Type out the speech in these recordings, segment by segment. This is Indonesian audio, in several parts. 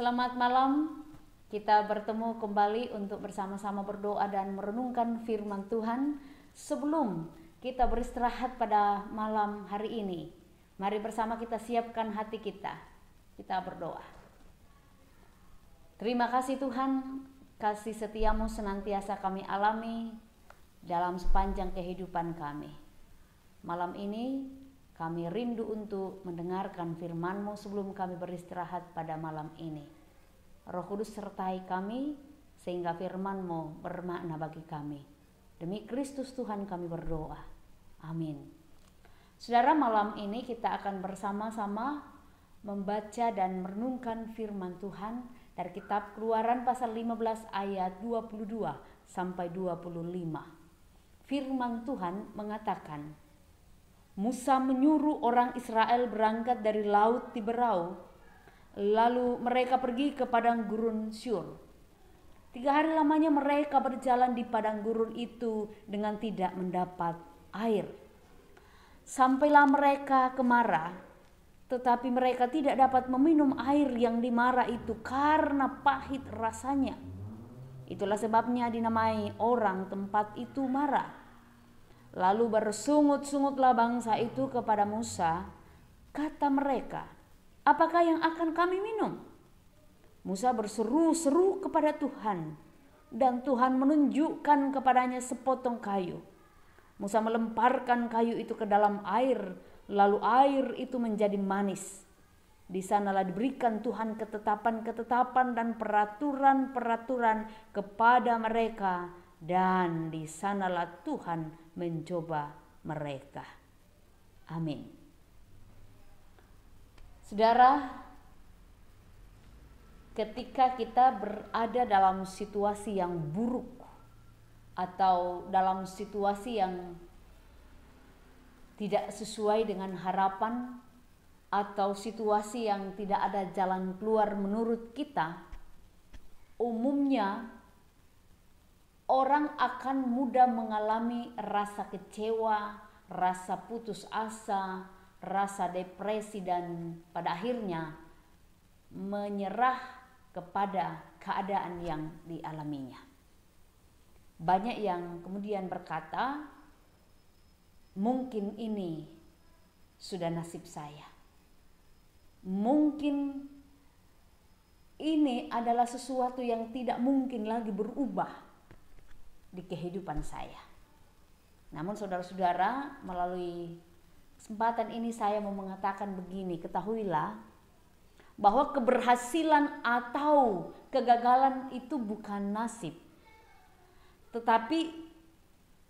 Selamat malam, kita bertemu kembali untuk bersama-sama berdoa dan merenungkan firman Tuhan. Sebelum kita beristirahat pada malam hari ini, mari bersama kita siapkan hati kita berdoa. Terima kasih Tuhan, kasih setiamu senantiasa kami alami dalam sepanjang kehidupan kami. Malam ini kami rindu untuk mendengarkan firman-Mu sebelum kami beristirahat pada malam ini. Roh Kudus sertai kami sehingga firman-Mu bermakna bagi kami. Demi Kristus Tuhan kami berdoa. Amin. Saudara, malam ini kita akan bersama-sama membaca dan merenungkan firman Tuhan dari kitab Keluaran pasal 15 ayat 22 sampai 25. Firman Tuhan mengatakan, Musa menyuruh orang Israel berangkat dari laut Tiberau, lalu mereka pergi ke padang gurun Syur. 3 hari lamanya mereka berjalan di padang gurun itu dengan tidak mendapat air. Sampailah mereka ke Mara, tetapi mereka tidak dapat meminum air yang di Mara itu karena pahit rasanya. Itulah sebabnya dinamai orang tempat itu Mara. Lalu bersungut-sungutlah bangsa itu kepada Musa. Kata mereka, apakah yang akan kami minum? Musa berseru-seru kepada Tuhan, dan Tuhan menunjukkan kepadanya sepotong kayu. Musa melemparkan kayu itu ke dalam air, lalu air itu menjadi manis. Di sanalah diberikan Tuhan ketetapan-ketetapan dan peraturan-peraturan kepada mereka, dan di sanalah Tuhan mencoba mereka. Amin. Saudara, ketika kita berada dalam situasi yang buruk atau dalam situasi yang tidak sesuai dengan harapan atau situasi yang tidak ada jalan keluar menurut kita, umumnya orang akan mudah mengalami rasa kecewa, rasa putus asa, rasa depresi, dan pada akhirnya menyerah kepada keadaan yang dialaminya. Banyak yang kemudian berkata, mungkin ini sudah nasib saya. Mungkin ini adalah sesuatu yang tidak mungkin lagi berubah di kehidupan saya. Namun saudara-saudara, melalui kesempatan ini saya mau mengatakan begini, ketahuilah bahwa keberhasilan atau kegagalan itu bukan nasib. Tetapi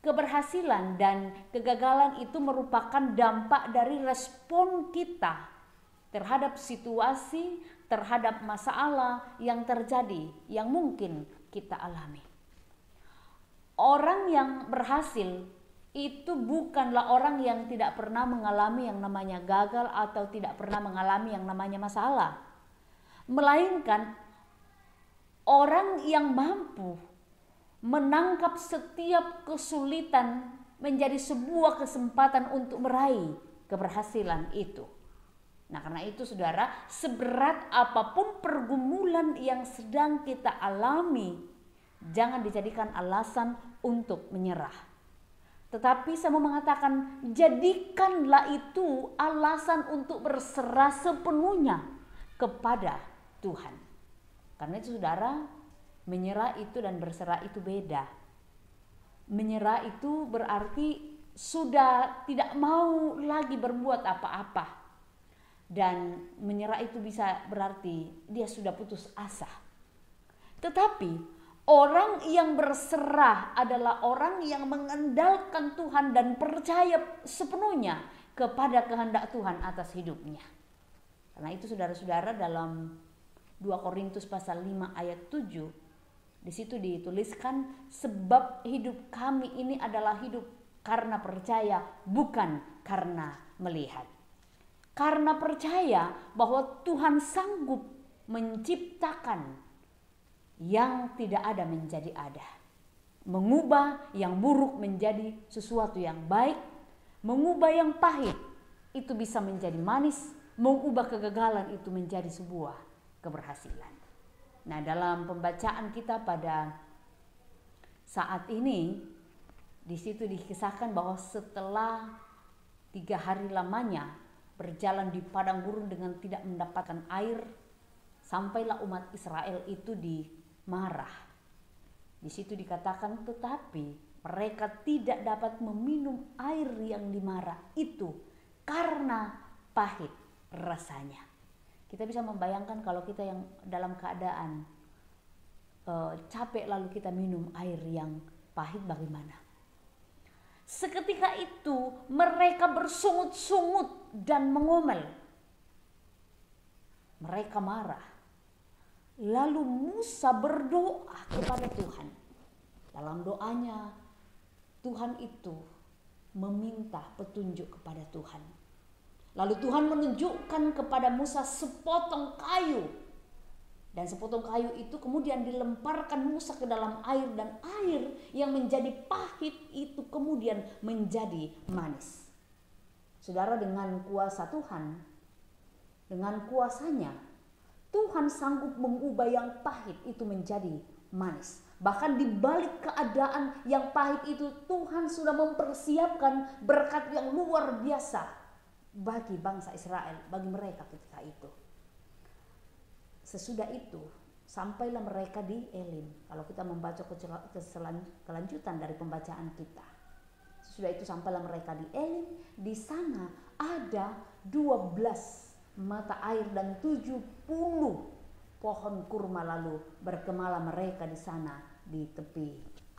keberhasilan dan kegagalan itu merupakan dampak dari respon kita terhadap situasi, terhadap masalah yang terjadi, yang mungkin kita alami. Orang yang berhasil itu bukanlah orang yang tidak pernah mengalami yang namanya gagal atau tidak pernah mengalami yang namanya masalah. Melainkan orang yang mampu menangkap setiap kesulitan menjadi sebuah kesempatan untuk meraih keberhasilan itu. Nah, karena itu saudara, seberat apapun pergumulan yang sedang kita alami, jangan dijadikan alasan untuk menyerah. Tetapi saya mau mengatakan, jadikanlah itu alasan untuk berserah sepenuhnya kepada Tuhan. Karena itu saudara, menyerah itu dan berserah itu beda. Menyerah itu berarti sudah tidak mau lagi berbuat apa-apa. Dan menyerah itu bisa berarti dia sudah putus asa. Tetapi orang yang berserah adalah orang yang mengandalkan Tuhan dan percaya sepenuhnya kepada kehendak Tuhan atas hidupnya. Karena itu saudara-saudara, dalam 2 Korintus pasal 5 ayat 7, di situ dituliskan, sebab hidup kami ini adalah hidup karena percaya, bukan karena melihat. Karena percaya bahwa Tuhan sanggup menciptakan yang tidak ada menjadi ada, mengubah yang buruk menjadi sesuatu yang baik, mengubah yang pahit itu bisa menjadi manis, mengubah kegagalan itu menjadi sebuah keberhasilan. Nah, dalam pembacaan kita pada saat ini, di situ dikisahkan bahwa setelah 3 hari lamanya berjalan di padang gurun dengan tidak mendapatkan air, sampailah umat Israel itu dimarah. Di situ dikatakan, tetapi mereka tidak dapat meminum air yang dimarah itu karena pahit rasanya. Kita bisa membayangkan kalau kita yang dalam keadaan capek lalu kita minum air yang pahit bagaimana. Seketika itu mereka bersungut-sungut dan mengomel. Mereka marah. Lalu Musa berdoa kepada Tuhan. Dalam doanya Tuhan itu meminta petunjuk kepada Tuhan. Lalu Tuhan menunjukkan kepada Musa sepotong kayu. Dan sepotong kayu itu kemudian dilemparkan Musa ke dalam air. Dan air yang menjadi pahit itu kemudian menjadi manis. Saudara, dengan kuasa Tuhan, dengan kuasanya, Tuhan sanggup mengubah yang pahit itu menjadi manis. Bahkan di balik keadaan yang pahit itu, Tuhan sudah mempersiapkan berkat yang luar biasa bagi bangsa Israel, bagi mereka ketika itu. Sesudah itu, sampailah mereka di Elim. Kalau kita membaca kelanjutan dari pembacaan kita. Sesudah itu sampailah mereka di Elim. Di sana ada 12 mata air dan 70 pohon kurma, lalu bergemalah mereka di sana di tepi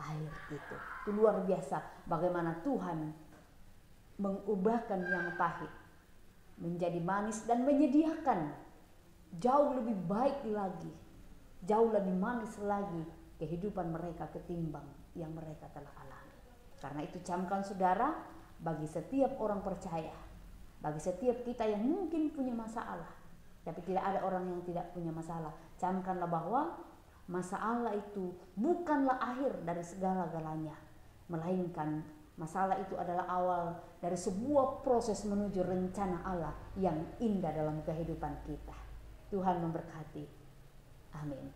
air itu. Itu luar biasa bagaimana Tuhan mengubahkan yang pahit menjadi manis dan menyediakan jauh lebih baik lagi, jauh lebih manis lagi kehidupan mereka ketimbang yang mereka telah alami. Karena itu camkan saudara, bagi setiap orang percaya, bagi setiap kita yang mungkin punya masalah, tapi tidak ada orang yang tidak punya masalah, camkanlah bahwa masalah itu bukanlah akhir dari segala-galanya, melainkan masalah itu adalah awal dari sebuah proses menuju rencana Allah yang indah dalam kehidupan kita. Tuhan memberkati. Amin.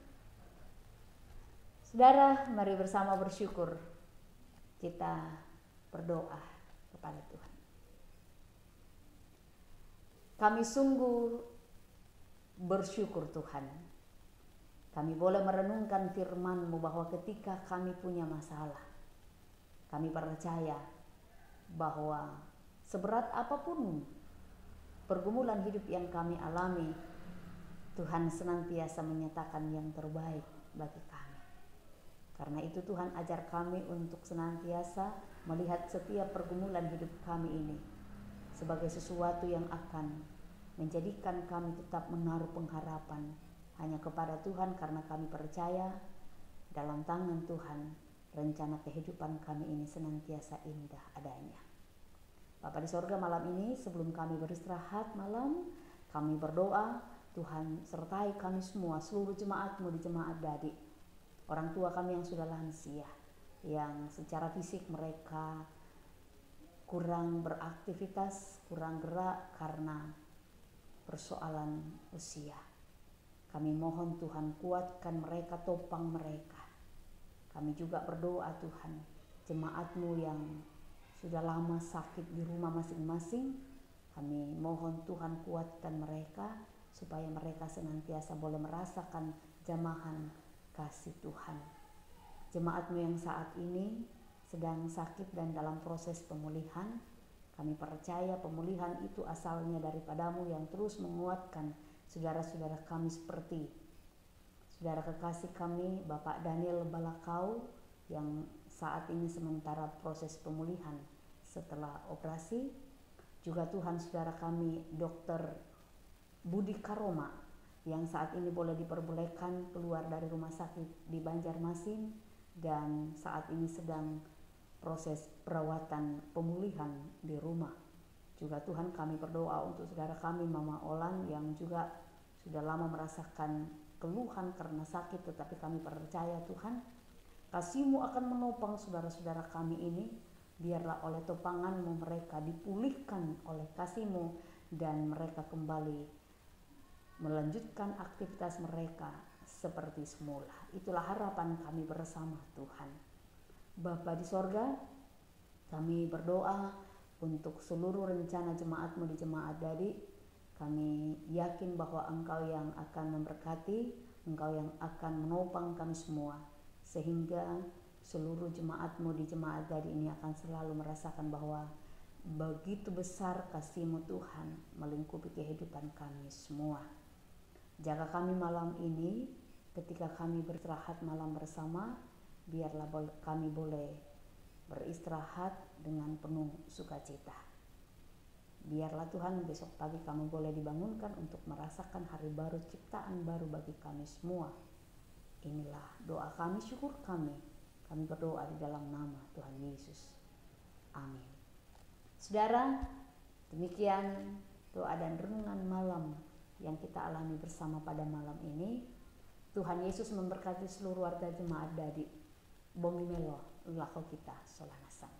Saudara, mari bersama bersyukur. Kita berdoa kepada Tuhan. Kami sungguh bersyukur Tuhan. Kami boleh merenungkan firman-Mu bahwa ketika kami punya masalah, kami percaya bahwa seberat apapun pergumulan hidup yang kami alami, Tuhan senantiasa menyatakan yang terbaik bagi kami. Karena itu Tuhan ajar kami untuk senantiasa melihat setiap pergumulan hidup kami ini sebagai sesuatu yang akan menjadikan kami tetap menaruh pengharapan hanya kepada Tuhan, karena kami percaya dalam tangan Tuhan rencana kehidupan kami ini senantiasa indah adanya. Bapa di sorga, malam ini sebelum kami beristirahat malam, kami berdoa Tuhan sertai kami semua, seluruh jemaat-Mu di Jemaat Dadi, orang tua kami yang sudah lansia, yang secara fisik mereka kurang beraktivitas, kurang gerak karena persoalan usia. Kami mohon Tuhan kuatkan mereka, topang mereka. Kami juga berdoa Tuhan, jemaat-Mu yang sudah lama sakit di rumah masing-masing, kami mohon Tuhan kuatkan mereka supaya mereka senantiasa boleh merasakan jamahan kasih Tuhan. Jemaat-Mu yang saat ini sedang sakit dan dalam proses pemulihan, kami percaya pemulihan itu asalnya daripada-Mu yang terus menguatkan saudara-saudara kami seperti saudara kekasih kami Bapak Daniel Balakau yang saat ini sementara proses pemulihan setelah operasi. Juga Tuhan saudara kami Dr. Budi Karoma yang saat ini boleh diperbolehkan keluar dari rumah sakit di Banjarmasin dan saat ini sedang proses perawatan pemulihan di rumah. Juga Tuhan kami berdoa untuk saudara kami Mama Olan yang juga sudah lama merasakan keluhan karena sakit, tetapi kami percaya Tuhan kasih-Mu akan menopang saudara-saudara kami ini. Biarlah oleh topangan-Mu mereka dipulihkan oleh kasih-Mu dan mereka kembali melanjutkan aktivitas mereka seperti semula. Itulah harapan kami bersama Tuhan. Bapa di sorga, kami berdoa untuk seluruh rencana jemaat-Mu di Jemaat Dadi. Kami yakin bahwa Engkau yang akan memberkati, Engkau yang akan menopang kami semua, sehingga seluruh jemaat-Mu di Jemaat Dadi ini akan selalu merasakan bahwa begitu besar kasih-Mu Tuhan melingkupi kehidupan kami semua. Jaga kami malam ini ketika kami beristirahat malam bersama, biarlah kami boleh beristirahat dengan penuh sukacita. Biarlah Tuhan besok pagi kami boleh dibangunkan untuk merasakan hari baru, ciptaan baru bagi kami semua. Inilah doa kami, syukur kami. Kami berdoa di dalam nama Tuhan Yesus. Amin. Saudara, demikian doa dan renungan malam yang kita alami bersama pada malam ini. Tuhan Yesus memberkati seluruh warga Jemaat Dadi. Bongi melo lako kita solanasang.